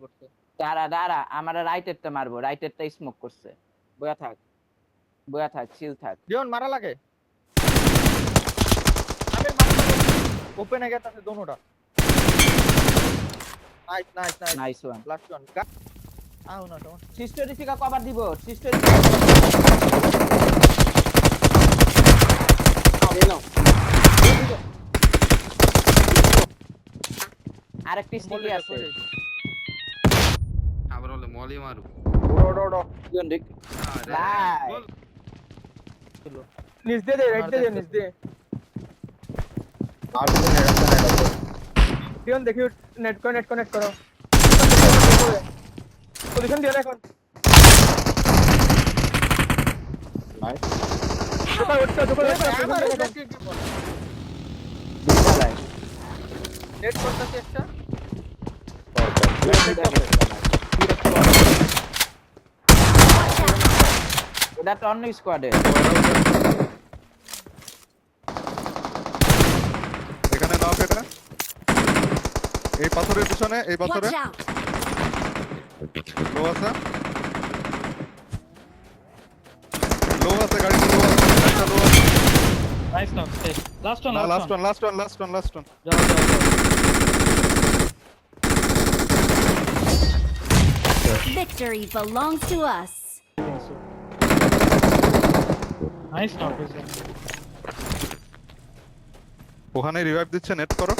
করছে। দাঁড়া দাঁড়া, আমার রাইটেরটা মারবো, রাইটেরটা স্মোক করছে। বয়া থাক চিল থাক। জীবন মারা লাগে। আমি ওপেন এ গেছে দোনোটা। Nice nice nice. Nice one. Last one. আও না তো। সিস্টেরি থেকে কভার দিব, সিস্টেরি আরেকটা স্টিকি আছে। আবার হলে মলি মারু ওড়ো ওড়ো। আরে ভাই বল নিচ দে রাইট দে নিচ দে। আর তো নেট আছে। জীবন দেখি নেট কানেক্ট করো। পজিশন দিও না এখন। নাইস। ঢোকা। নেট করতেছে একটা। ওটা তো অন্য স্কোয়াডে। এখানে নক এটা এই পাথরের পিছনে এই পাথরে Watch out! লো আছে লো আছে গাড়ি লো আছে একটা লো আছে নাইস নক শেষ লাস্ট ওয়ান লাস্ট ওয়ান যাও Victory belongs to us. Nice knock ওখানে রিভাইভ দিচ্ছে নেট করো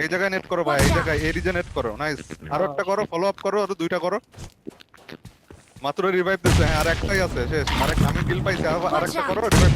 এই জায়গায় নেট করো ভাই এই জায়গায় এই রিজে নেট করো নাইস আর একটা করো ফলো আপ করো আর দুইটা করো মাত্র রিভাইভ দিচ্ছে হ্যাঁ আর একটাই আছে শেষ আরেক আমি কিল পাইছি আর একটা করো revive